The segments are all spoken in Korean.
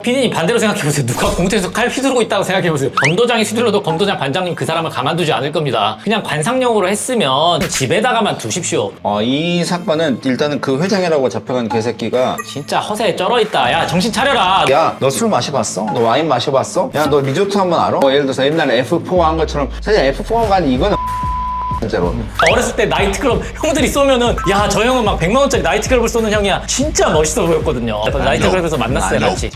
피디님 반대로 생각해보세요. 누가 공터에서 칼 휘두르고 있다고 생각해보세요. 검도장이 휘둘러도 검도장 반장님 그 사람을 가만두지 않을 겁니다. 그냥 관상용으로 했으면 집에다가만 두십시오. 이 사건은 일단은 그 회장이라고 잡혀간 개새끼가 진짜 허세에 쩔어있다. 야 정신 차려라. 야, 너 술 마셔봤어? 너 와인 마셔봤어? 야, 너 리조트 한번 알아? 예를 들어서 옛날에 F4 한 것처럼 사실 F4가 아닌 이거는 진짜로. 어렸을 때 나이트클럽 형들이 쏘면은 야 저 형은 막 100만 원짜리 나이트클럽을 쏘는 형이야. 진짜 멋있어 보였거든요. 나이트클럽에서 만났어요 같이.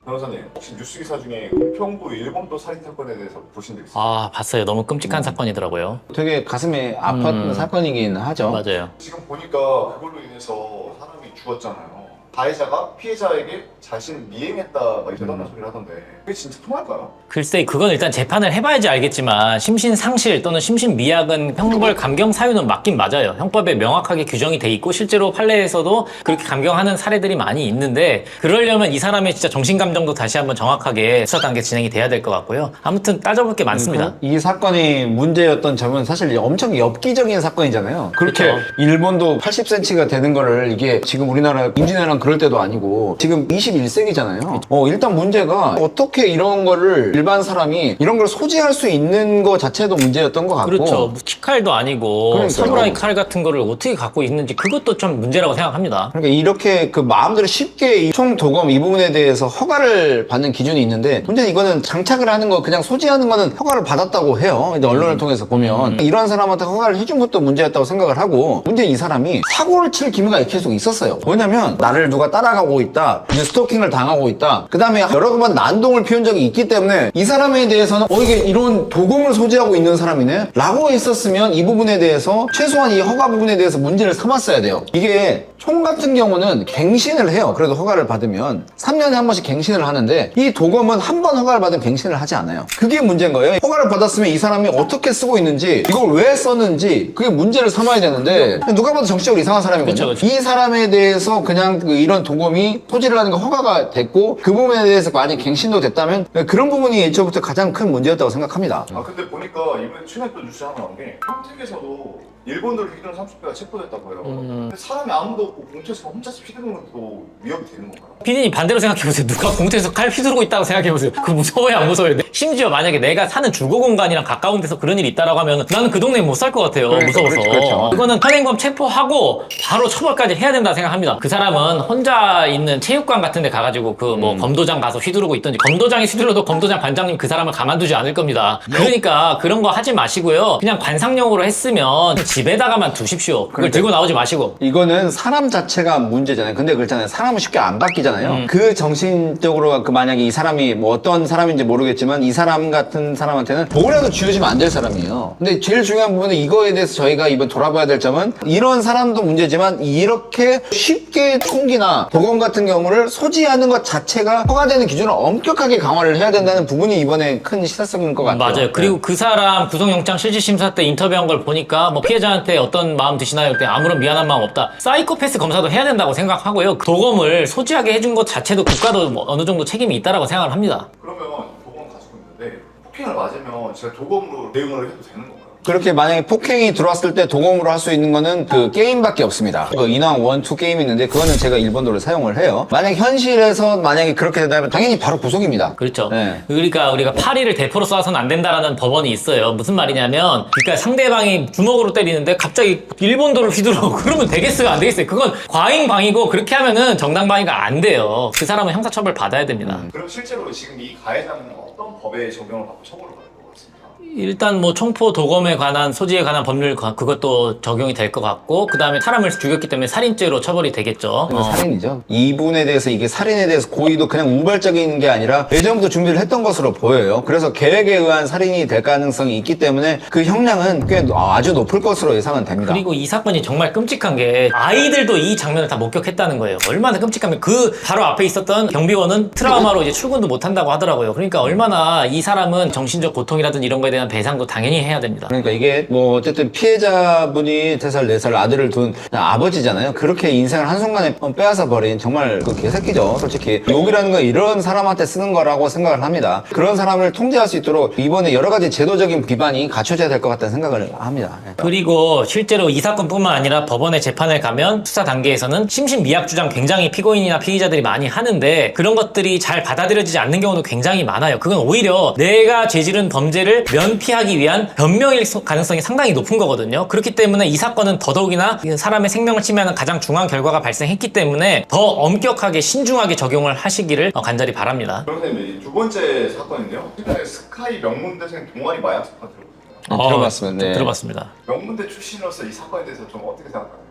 변호사님, 혹시 뉴스 기사 중에 은평구 일본도 살인 사건에 대해서 보신 적 있어요? 아 봤어요. 너무 끔찍한 사건이더라고요. 되게 가슴에 아팠던 사건이긴 하죠. 맞아요. 지금 보니까 그걸로 인해서 사람이 죽었잖아요. 가해자가 피해자에게 자신을 미행했다 막 이런 소리를 하던데 그게 진짜 통할까요? 글쎄 그건 일단 재판을 해봐야지 알겠지만 심신상실 또는 심신미약은 형벌 감경 사유는 맞긴 맞아요. 형법에 명확하게 규정이 돼 있고 실제로 판례에서도 그렇게 감경하는 사례들이 많이 있는데 그러려면 이 사람의 진짜 정신감정도 다시 한번 정확하게 수사 단계 진행이 돼야 될 것 같고요. 아무튼 따져볼 게 많습니다. 이 사건이 문제였던 점은 사실 엄청 엽기적인 사건이잖아요. 그렇게 그쵸. 일본도 80cm가 되는 거를 이게 지금 우리나라 임진왜란 그럴 때도 아니고 지금 21세기잖아요. 일단 문제가 어떻게 이런 거를 일반 사람이 이런 걸 소지할 수 있는 거 자체도 문제였던 것 같고 그렇죠. 키칼도 아니고 그러니까요. 사무라이 칼 같은 거를 어떻게 갖고 있는지 그것도 좀 문제라고 생각합니다. 그러니까 이렇게 그 마음대로 쉽게 이 총도검 이 부분에 대해서 허가를 받는 기준이 있는데 문제는 이거는 장착을 하는 거 그냥 소지하는 거는 허가를 받았다고 해요. 근데 언론을 통해서 보면 이런 사람한테 허가를 해준 것도 문제였다고 생각을 하고 문제는 이 사람이 사고를 칠 기미가 계속 있었어요. 뭐냐면 나를 누가 따라가고 있다, 이제 스토킹을 당하고 있다, 그 다음에 여러 번 난동을 피운 적이 있기 때문에 이 사람에 대해서는 이게 이런 도금을 소지하고 있는 사람이네? 라고 했었으면 이 부분에 대해서 최소한 이 허가 부분에 대해서 문제를 삼았어야 돼요. 이게 총 같은 경우는 갱신을 해요. 그래도 허가를 받으면 3년에 한 번씩 갱신을 하는데 이 도검은 한 번 허가를 받으면 갱신을 하지 않아요. 그게 문제인 거예요. 허가를 받았으면 이 사람이 어떻게 쓰고 있는지 이걸 왜 썼는지 그게 문제를 삼아야 되는데 누가 봐도 정치적으로 이상한 사람이거든요. 그쵸. 이 사람에 대해서 그냥 이런 도검이 소지를 하는 거 허가가 됐고 그 부분에 대해서 만약 갱신도 됐다면 그런 부분이 일초부터 가장 큰 문제였다고 생각합니다. 근데 보니까 이번에 최근에 또 뉴스 하나 나온 게 평택에서도 일본으로 휘두른 30대가 체포됐다고 해요. 근데 사람이 아무도 없고 공터에서 혼자서 휘두르는 것도 위협이 되는 건가요? 피디님 반대로 생각해보세요. 누가 공터에서 칼 휘두르고 있다고 생각해보세요. 그 무서워요 안 무서워요? 심지어 만약에 내가 사는 주거 공간이랑 가까운 데서 그런 일이 있다라고 하면 나는 그 동네에 못 살 것 같아요. 무서워서. 그렇죠. 그거는 현행범 체포하고 바로 처벌까지 해야 된다 생각합니다. 그 사람은 혼자 있는 체육관 같은 데 가가지고 그 뭐 검도장 가서 휘두르고 있던지 검도장이 휘둘러도 검도장 반장님 그 사람을 가만두지 않을 겁니다. 그러니까 그런 거 하지 마시고요. 그냥 관상용으로 했으면 집에다가만 두십시오. 그걸 들고 나오지 마시고. 이거는 사람 자체가 문제잖아요. 근데 그렇잖아요. 사람은 쉽게 안 바뀌잖아요. 그 정신적으로 그 만약에 이 사람이 뭐 어떤 사람인지 모르겠지만 이 사람 같은 사람한테는 뭐라도 쥐어주면 안 될 사람이에요. 근데 제일 중요한 부분은 이거에 대해서 저희가 이번 돌아봐야 될 점은 이런 사람도 문제지만 이렇게 쉽게 총기나 도검 같은 경우를 소지하는 것 자체가 허가되는 기준을 엄격하게 강화를 해야 된다는 부분이 이번에 큰 시사점인 것 같아요. 맞아요. 그리고 그 사람 구속영장 실질심사 때 인터뷰한 걸 보니까 뭐 피해자한테 어떤 마음 드시나요? 그때 아무런 미안한 마음 없다. 사이코패스 검사도 해야 된다고 생각하고요. 도검을 소지하게 해준 것 자체도 국가도 뭐 어느 정도 책임이 있다라고 생각을 합니다. 그러면 도검 가지고 있는데 폭행을 맞으면 제가 도검으로 대응을 해도 되는 건가요? 그렇게 만약에 폭행이 들어왔을 때 도검으로 할 수 있는 거는 그 게임밖에 없습니다. 그 인왕 1, 2 게임이 있는데 그거는 제가 일본도를 사용을 해요. 만약 현실에서 만약에 그렇게 된다면 당연히 바로 구속입니다. 그렇죠. 네. 그러니까 우리가 파리를 대포로 쏴서는 안 된다라는 법원이 있어요. 무슨 말이냐면, 그러니까 상대방이 주먹으로 때리는데 갑자기 일본도를 휘두르고 그러면 되겠어요? 안 되겠어요? 그건 과잉방위고 그렇게 하면은 정당방위가 안 돼요. 그 사람은 형사처벌 받아야 됩니다. 그럼 실제로 지금 이 가해자는 어떤 법에 적용을 받고 처벌을 받을 것 같습니까? 일단 뭐 총포 도검에 관한 소지에 관한 법률 그것도 적용이 될 것 같고 그 다음에 사람을 죽였기 때문에 살인죄로 처벌이 되겠죠. 살인이죠. 이분에 대해서 이게 살인에 대해서 고의도 그냥 우발적인 게 아니라 예전부터 준비를 했던 것으로 보여요. 그래서 계획에 의한 살인이 될 가능성이 있기 때문에 그 형량은 꽤 아주 높을 것으로 예상은 됩니다. 그리고 이 사건이 정말 끔찍한 게 아이들도 이 장면을 다 목격했다는 거예요. 얼마나 끔찍하면 그 바로 앞에 있었던 경비원은 트라우마로 이제 출근도 못 한다고 하더라고요. 그러니까 얼마나 이 사람은 정신적 고통이라든 이런 거에 대한 대한 배상도 당연히 해야 됩니다. 그러니까 이게 뭐 어쨌든 피해자분이 3살, 4살 아들을 둔 아버지잖아요. 그렇게 인생을 한순간에 빼앗아 버린 정말 그 개새끼죠. 솔직히 욕이라는 건 이런 사람한테 쓰는 거라고 생각을 합니다. 그런 사람을 통제할 수 있도록 이번에 여러 가지 제도적인 기반이 갖춰져야 될 것 같다는 생각을 합니다. 그리고 실제로 이 사건뿐만 아니라 법원에 재판을 가면 수사 단계에서는 심신미약 주장 굉장히 피고인이나 피의자들이 많이 하는데 그런 것들이 잘 받아들여지지 않는 경우도 굉장히 많아요. 그건 오히려 내가 저지른 범죄를 면피하기 위한 변명일 가능성이 상당히 높은 거거든요. 그렇기 때문에 이 사건은 더더욱이나 사람의 생명을 침해하는 가장 중요한 결과가 발생했기 때문에 더 엄격하게 신중하게 적용을 하시기를 간절히 바랍니다. 변호사님, 두 번째 사건인데요. 최근에 스카이 명문대생 동아리 마약 사건 들어보셨나요? 들어봤습니다. 네. 들어봤습니다. 명문대 출신으로서 이 사건에 대해서 좀 어떻게 생각하세요?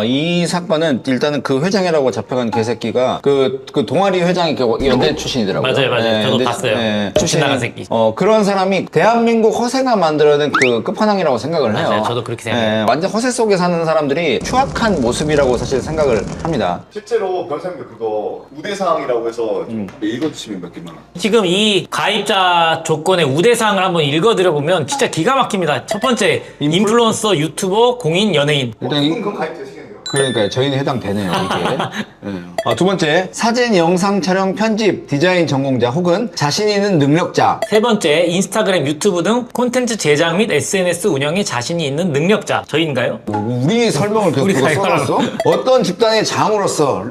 이 사건은 일단은 그 회장이라고 잡혀간 개새끼가 그 동아리 회장이 연대 출신이더라고요. 맞아요. 저도 봤어요. 출신 나간 새끼. 그런 사람이 대한민국 허세가 만들어낸 그 끝판왕이라고 생각을 해요. 맞아요. 저도 그렇게 생각해요. 완전 허세 속에 사는 사람들이 추악한 모습이라고 사실 생각을 합니다. 실제로 변호사님도 그거 우대사항이라고 해서 좀 읽어주시면 몇 개만. 지금 이 가입자 조건의 우대사항을 한번 읽어드려보면 진짜 기가 막힙니다. 첫 번째, 인플루언서, 유튜버, 공인, 연예인. 일단 그건 가입되시겠네요. 그러니까요. 저희는 해당되네요, 이게. 두 번째, 사진, 영상 촬영, 편집, 디자인 전공자 혹은 자신 있는 능력자. 세 번째, 인스타그램, 유튜브 등 콘텐츠 제작 및 SNS 운영에 자신이 있는 능력자. 저희인가요? 우리 설명을 계속 우리가 써놨어? 어떤 집단의 장으로서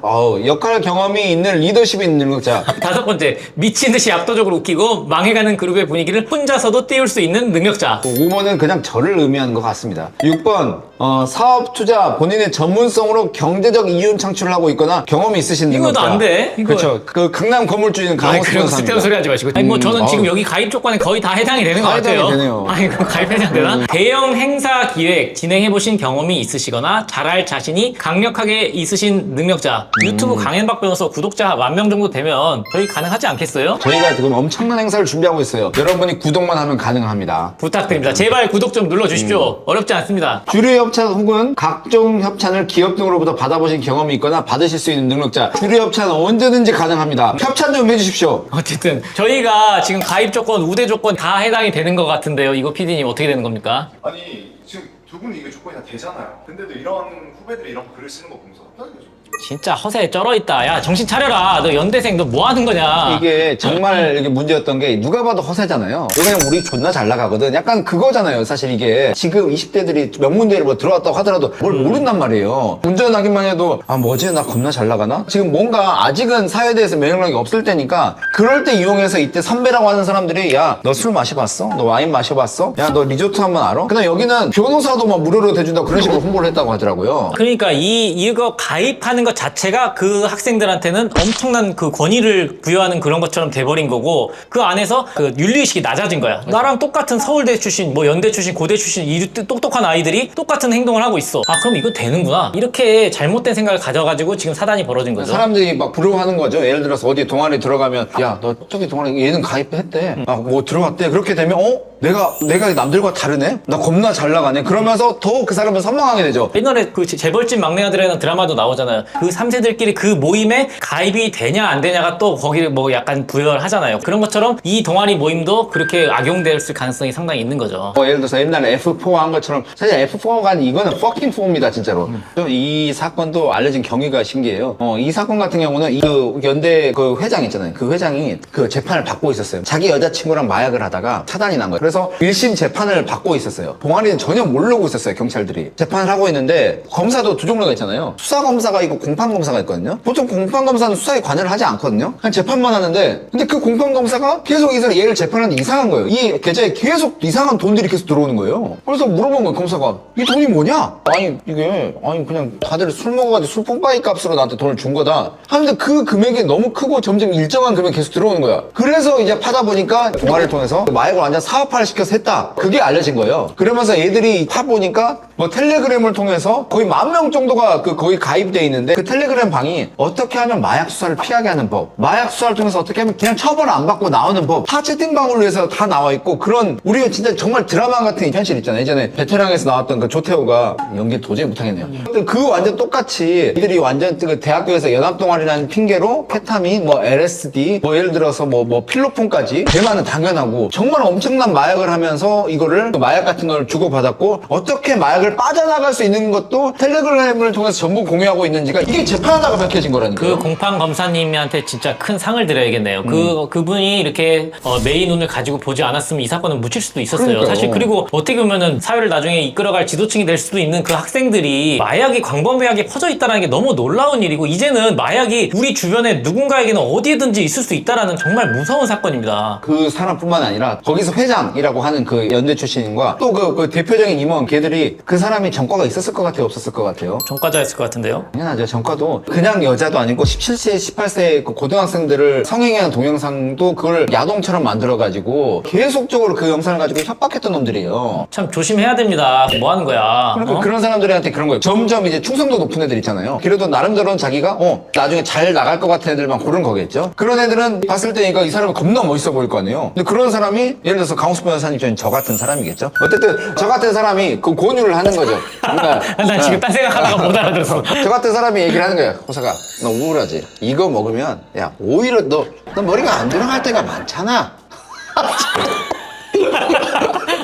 역할 경험이 있는 리더십이 있는 능력자. 다섯 번째, 미친 듯이 압도적으로 웃기고 망해가는 그룹의 분위기를 혼자서도 띄울 수 있는 능력자. 5번은 그냥 저를 의미하는 것 같습니다. 6번, 사업 투자, 본인의 전문성으로 경제적 이윤 창출을 하고 있거나 경험이 있으신 능력자. 이거도 안 돼. 이거. 그렇죠. 그 강남 건물주인 그런 강호수 쓸데없는 소리 하지 마시고. 아니, 뭐 저는 지금 여기 가입 조건에 거의 다 해당이 되는 것 다 같아요. 해당이 되네요. 아니, 그럼 가입 해당되나? 대형 행사 기획 진행해보신 경험이 있으시거나 잘할 자신이 강력하게 있으신 능력자. 유튜브 강현박 변호사 구독자 10,000명 정도 되면 저희 가능하지 않겠어요? 저희가 지금 엄청난 행사를 준비하고 있어요. 여러분이 구독만 하면 가능합니다. 부탁드립니다. 제발 구독 좀 눌러주십시오. 어렵지 않습니다. 주류 협찬 혹은 각종 협찬을 기업 등으로부터 받아보신 경험이 있거나 받으실 수 있는 능력자. 주류 협찬은 언제든지 가능합니다. 협찬 좀 해주십시오. 어쨌든 저희가 지금 가입 조건, 우대 조건 다 해당이 되는 것 같은데요. 이거 PD님 어떻게 되는 겁니까? 아니 지금 두 분이 이게 조건이 다 되잖아요. 근데도 이런 후배들이 이런 글을 쓰는 거 보면서 어떻게 되죠? 진짜 허세에 쩔어있다. 야, 정신 차려라. 너 연대생 너 뭐 하는 거냐. 이게 정말 이게 문제였던 게 누가 봐도 허세잖아요. 그냥 우리 존나 잘 나가거든. 약간 그거잖아요. 사실 이게 지금 20대들이 명문대를 뭐 들어왔다고 하더라도 뭘 모른단 말이에요. 운전하기만 해도 뭐지 나 겁나 잘 나가나? 지금 뭔가 아직은 사회에 대해서 면역력이 없을 때니까 그럴 때 이용해서 이때 선배라고 하는 사람들이 야 너 술 마셔봤어? 너 와인 마셔봤어? 야 너 리조트 한번 알아? 그다음 여기는 변호사도 막 무료로 대준다고 그런 식으로 홍보를 했다고 하더라고요. 그러니까 이거 가입하는 것 자체가 그 학생들한테는 엄청난 그 권위를 부여하는 그런 것처럼 돼버린 거고 그 안에서 그 윤리의식이 낮아진 거야. 나랑 똑같은 서울대 출신, 뭐 연대 출신, 고대 출신 이 똑똑한 아이들이 똑같은 행동을 하고 있어. 아 그럼 이거 되는구나. 이렇게 잘못된 생각을 가져가지고 지금 사단이 벌어진 거죠. 사람들이 막 부러워하는 거죠. 예를 들어서 어디 동아리 들어가면 야 너 저기 동아리 얘는 가입했대. 뭐 들어갔대. 그렇게 되면 내가 남들과 다르네? 나 겁나 잘 나가네. 그러면서 더 그 사람을 선망하게 되죠. 옛날에 그 재벌집 막내 아들이라는 드라마도 나오잖아요. 그 3세들끼리 그 모임에 가입이 되냐 안 되냐가 또 거기를 뭐 약간 부여를 하잖아요. 그런 것처럼 이 동아리 모임도 그렇게 악용될 가능성이 상당히 있는 거죠. 예를 들어서 옛날에 F4 한 것처럼 사실 F4가 아닌 이거는 fucking 4입니다 진짜로. 이 사건도 알려진 경위가 신기해요. 이 사건 같은 경우는 그 연대 그 회장 있잖아요. 그 회장이 그 재판을 받고 있었어요. 자기 여자친구랑 마약을 하다가 차단이 난 거예요. 그래서 1심 재판을 받고 있었어요. 동아리는 전혀 모르고 있었어요. 경찰들이 재판을 하고 있는데 검사도 두 종류가 있잖아요. 수사검사가 있고 공판검사가 있거든요. 보통 공판검사는 수사에 관여를 하지 않거든요. 그냥 재판만 하는데 근데 그 공판검사가 계속 얘를 재판하는데 이상한 거예요. 이 계좌에 계속 이상한 돈들이 계속 들어오는 거예요. 그래서 물어본 거예요. 검사가 이 돈이 뭐냐? 아니 그냥 다들 술 먹어가지고 술 뽕바이 값으로 나한테 돈을 준 거다 하는데 그 금액이 너무 크고 점점 일정한 금액이 계속 들어오는 거야. 그래서 이제 파다 보니까 동아리를 통해서 마약을 완전 사업화를 시켜서 했다. 그게 알려진 거예요. 그러면서 얘들이 파보니까 뭐 텔레그램을 통해서 거의 10,000명 정도가 거의 가입돼 있는데 그 텔레그램 방이 어떻게 하면 마약 수사를 피하게 하는 법, 마약 수사를 통해서 어떻게 하면 그냥 처벌 안 받고 나오는 법, 다 채팅방을 위해서 다 나와 있고 그런 우리가 진짜 정말 드라마 같은 현실 있잖아요. 예전에 베테랑에서 나왔던 그 조태호가 연기 도저히 못하겠네요. 근데 그 완전 똑같이 이들이 완전 그 대학교에서 연합동아리라는 핑계로 케타민, 뭐 LSD, 뭐 예를 들어서 뭐 필로폰까지 대만은 당연하고 정말 엄청난 마약을 하면서 이거를 마약 같은 걸 주고받았고 어떻게 마약을 빠져나갈 수 있는 것도 텔레그램을 통해서 전부 공유하고 있는지가 이게 재판하다가 밝혀진 거라니까요. 그 공판 검사님한테 진짜 큰 상을 드려야겠네요. 그분이 이렇게 메인 눈을 가지고 보지 않았으면 이 사건은 묻힐 수도 있었어요. 그러니까요. 사실 그리고 어떻게 보면은 사회를 나중에 이끌어갈 지도층이 될 수도 있는 그 학생들이 마약이 광범위하게 퍼져 있다는 게 너무 놀라운 일이고 이제는 마약이 우리 주변에 누군가에게는 어디에든지 있을 수 있다라는 정말 무서운 사건입니다. 그 사람뿐만 아니라 거기서 회장이라고 하는 그 연대 출신과 또 그 대표적인 임원 걔들이 그 사람이 전과가 있었을 것 같아요, 없었을 것 같아요? 전과자였을 것 같은데요. 당연하죠. 전과도 그냥 여자도 아니고 17세, 18세 그 고등학생들을 성행위한 동영상도 그걸 야동처럼 만들어가지고 계속적으로 그 영상을 가지고 협박했던 놈들이에요. 참 조심해야 됩니다. 뭐 하는 거야? 그러니까 그런 사람들한테 그런 거예요. 점점 이제 충성도 높은 애들 있잖아요. 그래도 나름대로는 자기가 나중에 잘 나갈 것 같은 애들만 고른 거겠죠. 그런 애들은 봤을 때 이 사람은 겁나 멋있어 보일 거 아니에요. 근데 그런 사람이 예를 들어서 강호수 변호사님처럼 저 같은 사람이겠죠. 어쨌든 저 같은 사람이 그 권유를 하는 거죠. 그러니까 난 지금 딴 생각하다가 못 알아들었어. 저 같은 사람이 얘기를 하는 거예요. 호사가 너 우울하지? 이거 먹으면 야 오히려 너 머리가 안 들어갈 때가 많잖아.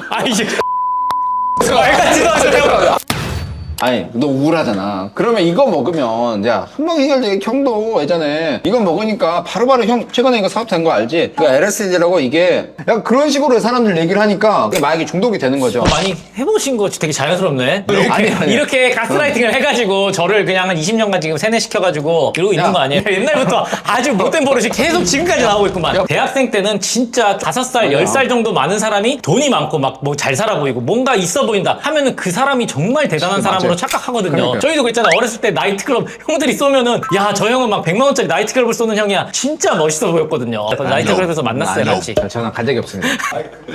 아이 씨. 말까지도 하세요. 아니 너 우울하잖아. 그러면 이거 먹으면 야 한방 해결되게 형도 예전에 이거 먹으니까 바로바로 형 최근에 이거 사업된 거 알지? 그 LSD라고 이게 약간 그런 식으로 사람들 얘기를 하니까 그게 마약이 중독이 되는 거죠. 많이 해보신 거 되게 자연스럽네. 아니. 이렇게 가스라이팅을 해가지고 저를 그냥 한 20년간 지금 세뇌시켜가지고 이러고 있는 거 아니에요? 옛날부터 아주 못된 버릇이 계속 지금까지 나오고 있구만. 대학생 때는 진짜 5살, 10살 정도 많은 사람이 돈이 많고 막 뭐 잘 살아 보이고 뭔가 있어 보인다 하면은 그 사람이 정말 대단한 사람으로 착각하거든요. 그러니까요. 저희도 그랬잖아. 어렸을 때 나이트클럽 형들이 쏘면은 야, 저 형은 막 100만 원짜리 나이트클럽을 쏘는 형이야. 진짜 멋있어 보였거든요. 나이트클럽에서 만났어요, 같이. 저는 간 적이 없습니다. 아니 근데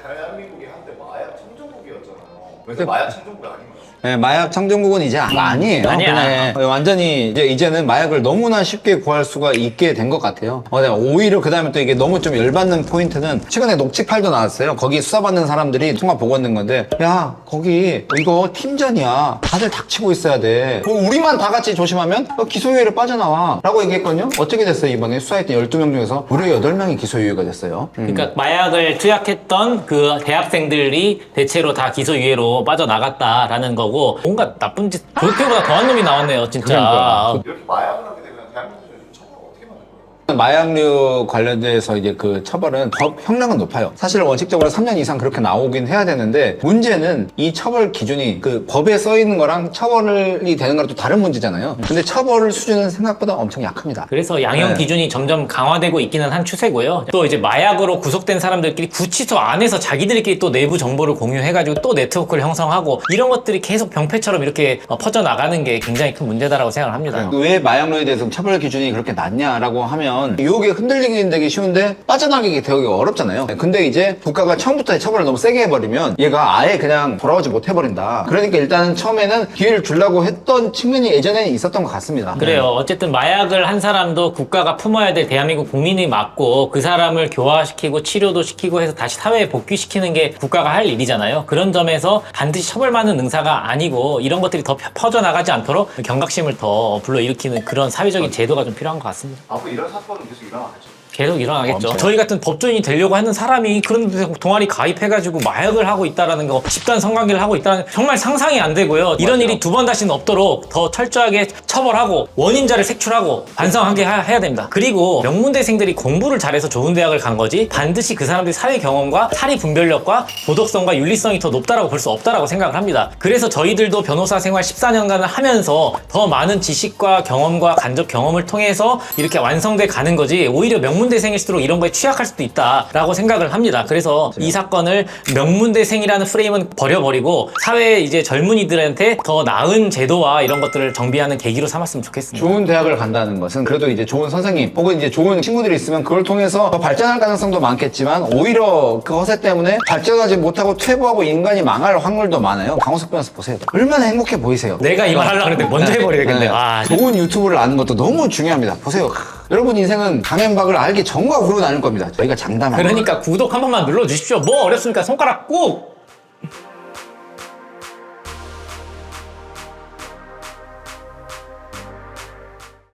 대한민국이 한때 마약 청정국이었잖아요. 그래서 마약 청정국이 아닌가요? 네, 마약 청정국은 이제 아니에요. 아니야. 그냥 완전히 이제는 마약을 너무나 쉽게 구할 수가 있게 된 것 같아요. 오히려 그 다음에 또 이게 너무 좀 열받는 포인트는 최근에 녹취팔도 나왔어요. 거기 수사받는 사람들이 통화 보고 있는 건데 야 거기 이거 팀전이야. 다들 닥치고 있어야 돼. 우리만 다 같이 조심하면 기소유예로 빠져나와 라고 얘기했거든요. 어떻게 됐어요? 이번에 수사했던 12명 중에서 무려 8명이 기소유예가 됐어요. 그러니까 마약을 투약했던 그 대학생들이 대체로 다 기소유예로 빠져나갔다라는 거고 뭔가 나쁜 짓 조태호보다 더한 놈이 나왔네요 진짜. 그러니까요. 이렇게 마약을 하게 되면 대한민국에서 처벌을 어떻게 받는 거예요? 마약류 관련돼서 이제 그 처벌은 법 형량은 높아요. 사실 원칙적으로 3년 이상 그렇게 나오긴 해야 되는데 문제는 이 처벌 기준이 그 법에 써 있는 거랑 처벌이 되는 거랑 또 다른 문제잖아요. 근데 처벌 수준은 생각보다 엄청 약합니다. 그래서 양형 네. 기준이 점점 강화되고 있기는 한 추세고요. 또 이제 마약으로 구속된 사람들끼리 구치소 안에서 자기들끼리 또 내부 정보를 공유해가지고 또 네트워크를 형성하고 이런 것들이 계속 병폐처럼 이렇게 퍼져나가는 게 굉장히 큰 문제다라고 생각을 합니다. 왜 마약류에 대해서 처벌 기준이 그렇게 낮냐라고 하면 유혹에 흔들리긴 되기 쉬운데 빠져나가기 되게 어렵잖아요. 근데 이제 국가가 처음부터 처벌을 너무 세게 해버리면 얘가 아예 그냥 돌아오지 못해버린다. 그러니까 일단은 처음에는 기회를 주려고 했던 측면이 예전에는 있었던 것 같습니다. 그래요. 어쨌든 마약을 한 사람도 국가가 품어야 될 대한민국 국민이 맞고 그 사람을 교화시키고 치료도 시키고 해서 다시 사회에 복귀시키는 게 국가가 할 일이잖아요. 그런 점에서 반드시 처벌받는 응사가 아니고 이런 것들이 더 퍼져나가지 않도록 경각심을 더 불러일으키는 그런 사회적인 제도가 좀 필요한 것 같습니다. 앞으로 이런 사건은 계속 일어나겠죠. 계속 일어나겠죠. 엄청. 저희 같은 법조인이 되려고 하는 사람이 그런 데서 동아리 가입해가지고 마약을 하고 있다라는 거, 집단 성관계를 하고 있다는 거 정말 상상이 안 되고요. 이런 일이 두 번 다시는 없도록 더 철저하게 처벌하고 원인자를 색출하고 반성하게 해야 됩니다. 그리고 명문대생들이 공부를 잘해서 좋은 대학을 간 거지 반드시 그 사람들이 사회 경험과 사리 분별력과 도덕성과 윤리성이 더 높다라고 볼 수 없다라고 생각을 합니다. 그래서 저희들도 변호사 생활 14년간을 하면서 더 많은 지식과 경험과 간접 경험을 통해서 이렇게 완성돼 가는 거지 오히려 명문 명문대생일수록 이런 거에 취약할 수도 있다라고 생각을 합니다. 그래서 이 사건을 명문대생이라는 프레임은 버려버리고 사회의 이제 젊은이들한테 더 나은 제도와 이런 것들을 정비하는 계기로 삼았으면 좋겠습니다. 좋은 대학을 간다는 것은 그래도 이제 좋은 선생님 혹은 이제 좋은 친구들이 있으면 그걸 통해서 더 발전할 가능성도 많겠지만 오히려 그 허세 때문에 발전하지 못하고 퇴보하고 인간이 망할 확률도 많아요. 강호석 변호사 보세요. 얼마나 행복해 보이세요. 내가 이 말 하려고 했는데 먼저 해버리겠네. 아, 좋은 유튜브를 아는 것도 너무 중요합니다. 보세요. 여러분 인생은 강행박을 알기 전과 후로 나눌 겁니다. 저희가 장담합니다. 그러니까 구독 한 번만 눌러주십시오. 뭐 어렵습니까? 손가락 꾹!